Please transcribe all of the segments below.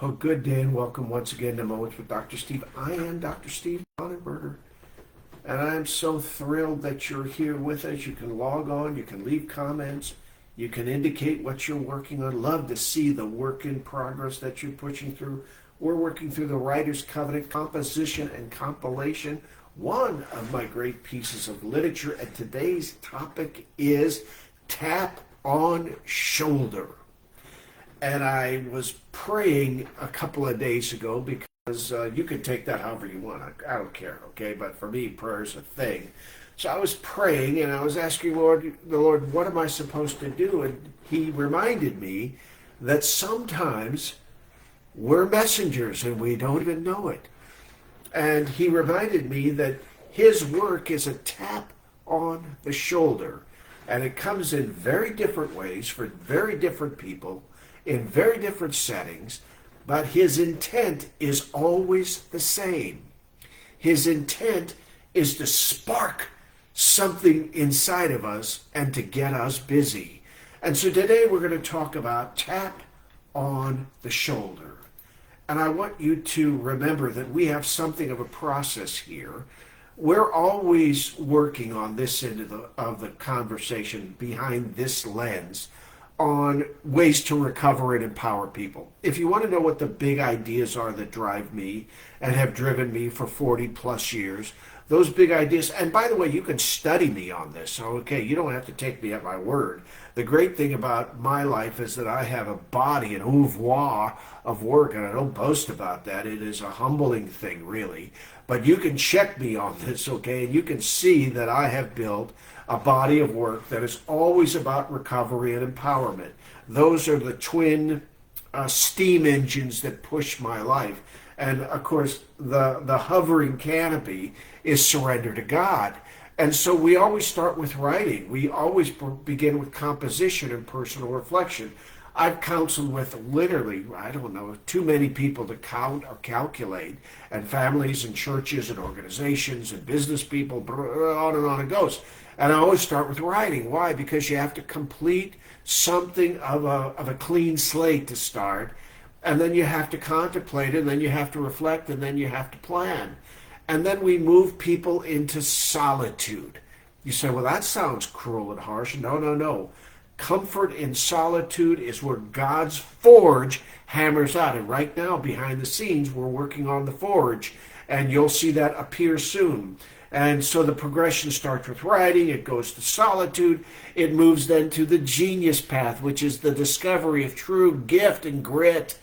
Oh, good day and welcome once again to Moments with Dr. Steve. I am Dr. Steve Sonnenberger, and I am so thrilled that you're here with us. You can log on, you can leave comments, you can indicate what you're working on. Love to see the work in progress that you're pushing through. We're working through the Writer's Covenant composition and compilation, one of my great pieces of literature, and today's topic is tap on shoulder. And I was praying a couple of days ago because you can take that however you want. I don't care, okay? But for me, prayer is a thing. So I was praying and I was asking the Lord, what am I supposed to do? And He reminded me that sometimes we're messengers and we don't even know it. And He reminded me that His work is a tap on the shoulder. And it comes in very different ways for very different people, in very different settings, but His intent is always the same. His intent is to spark something inside of us and to get us busy. And so today we're going to talk about tap on the shoulder. And I want you to remember that we have something of a process here. We're always working on this end of the conversation behind this lens on ways to recover and empower people. If you want to know what the big ideas are that drive me and have driven me for 40 plus years, those big ideas, and by the way, you can study me on this, so okay, you don't have to take me at my word. The great thing about my life is that I have a body, an oeuvre of work, and I don't boast about that. It is a humbling thing, really. But you can check me on this, okay, and you can see that I have built a body of work that is always about recovery and empowerment. Those are the twin steam engines that push my life. And of course, the hovering canopy is surrender to God. And so we always start with writing. We always begin with composition and personal reflection. I've counseled with literally, I don't know, too many people to count or calculate, and families and churches and organizations and business people, on it goes. And I always start with writing. Why? Because you have to complete something of a clean slate to start, and then you have to contemplate, and then you have to reflect, and then you have to plan. And then we move people into solitude. You say, well, that sounds cruel and harsh. No, no, no. Comfort in solitude is where God's forge hammers out. And right now, behind the scenes, we're working on the forge, and you'll see that appear soon. And so the progression starts with writing, it goes to solitude, it moves then to the genius path, which is the discovery of true gift and grit.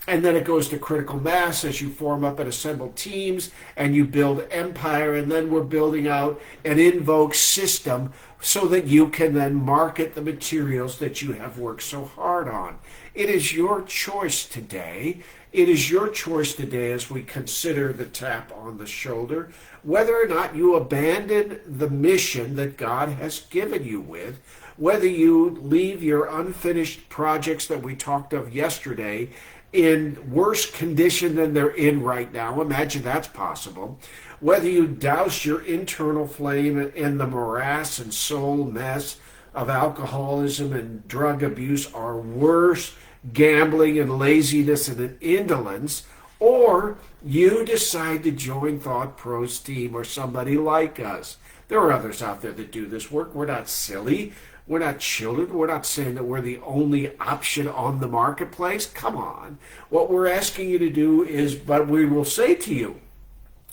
And then it goes to critical mass as you form up and assemble teams and you build empire. And then we're building out an invoke system so that you can then market the materials that you have worked so hard on. It is your choice today. It is your choice today as we consider the tap on the shoulder, whether or not you abandon the mission that God has given you with, whether you leave your unfinished projects that we talked of yesterday in worse condition than they're in right now. Imagine that's possible. Whether you douse your internal flame in the morass and soul mess of alcoholism and drug abuse, or worse, gambling and laziness and indolence, or you decide to join Thought Pro's team or somebody like us. There are others out there that do this work. We're not silly. We're not children. We're not saying that we're the only option on the marketplace. Come on. What we're asking you to do is, but we will say to you,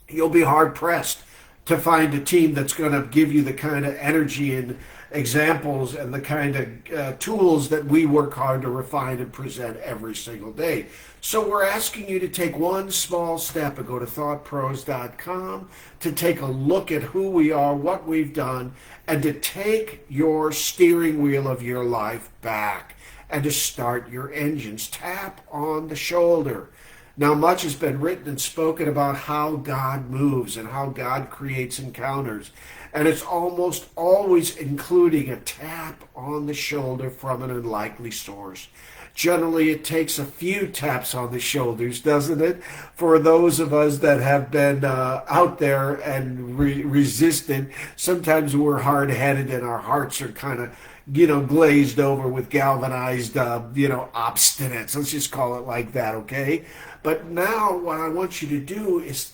you'll be hard-pressed to find a team that's going to give you the kind of energy and examples and the kind of tools that we work hard to refine and present every single day. So we're asking you to take one small step and go to thoughtpros.com to take a look at who we are, what we've done, and to take your steering wheel of your life back and to start your engines. Tap on the shoulder. Now, much has been written and spoken about how God moves and how God creates encounters. And it's almost always including a tap on the shoulder from an unlikely source. Generally, it takes a few taps on the shoulders, doesn't it? For those of us that have been out there and resistant, sometimes we're hard-headed and our hearts are kind of glazed over with galvanized, obstinance. Let's just call it like that, okay? But now what I want you to do is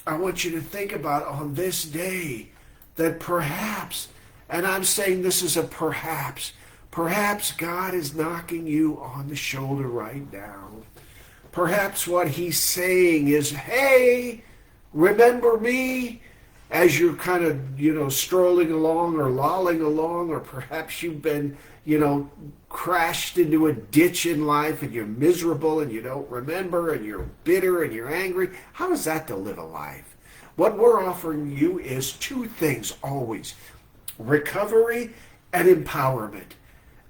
I want you to think about on this day that perhaps, and I'm saying this is a perhaps God is knocking you on the shoulder right now. Perhaps what he's saying is, hey, remember me? As you're kind of, strolling along or lolling along, or perhaps you've been, crashed into a ditch in life and you're miserable and you don't remember and you're bitter and you're angry. How is that to live a life? What we're offering you is two things always: recovery and empowerment.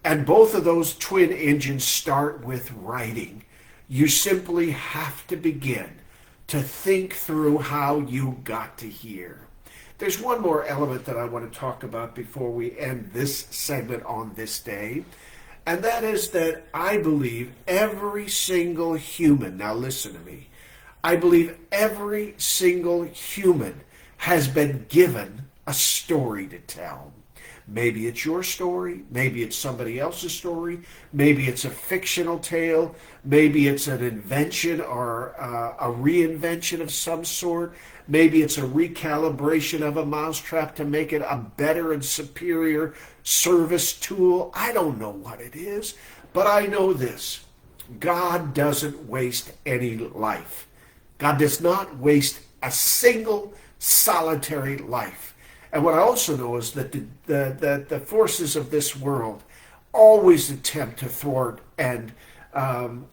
And both of those twin engines start with writing. You simply have to begin to think through how you got to here. There's one more element that I want to talk about before we end this segment on this day, and that is that I believe every single human, now listen to me, I believe every single human has been given a story to tell. Maybe it's your story, maybe it's somebody else's story, maybe it's a fictional tale, maybe it's an invention or a reinvention of some sort, maybe it's a recalibration of a mousetrap to make it a better and superior service tool. I don't know what it is, but I know this: God doesn't waste any life. God does not waste a single solitary life. And what I also know is that the forces of this world always attempt to thwart and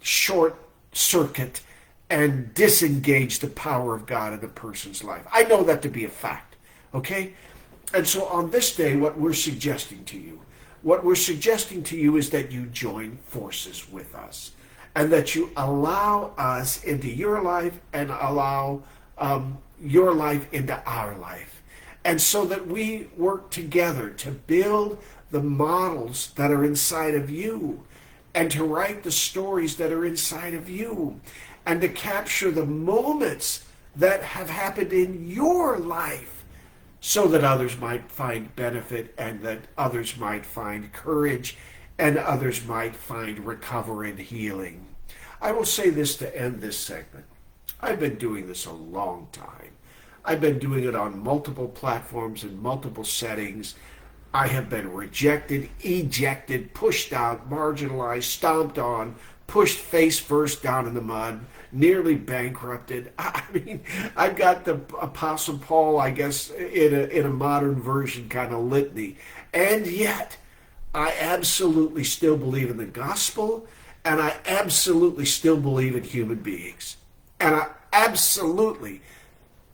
short circuit and disengage the power of God in a person's life. I know that to be a fact, okay? And so on this day, what we're suggesting to you is that you join forces with us and that you allow us into your life and allow your life into our life. And so that we work together to build the models that are inside of you and to write the stories that are inside of you and to capture the moments that have happened in your life so that others might find benefit and that others might find courage and others might find recovery and healing. I will say this to end this segment. I've been doing this a long time. I've been doing it on multiple platforms in multiple settings. I have been rejected, ejected, pushed out, marginalized, stomped on, pushed face first down in the mud, nearly bankrupted. I mean, I've got the Apostle Paul, I guess, in a modern version kind of litany. And yet, I absolutely still believe in the gospel, and I absolutely still believe in human beings. And I absolutely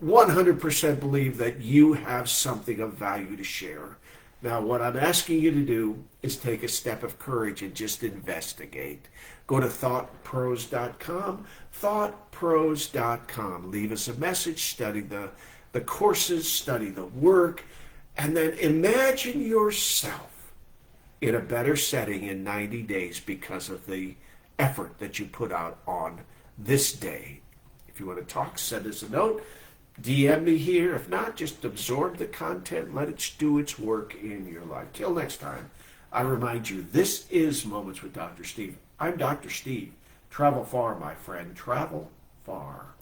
100% believe that you have something of value to share. Now, what I'm asking you to do is take a step of courage and just investigate. Go to thoughtpros.com, thoughtpros.com. Leave us a message, study the courses, study the work, and then imagine yourself in a better setting in 90 days because of the effort that you put out on this day. If you want to talk, send us a note. DM me here. If not, just absorb the content. Let it do its work in your life. Till next time, I remind you, this is Moments with Dr. Steve. I'm Dr. Steve. Travel far, my friend. Travel far.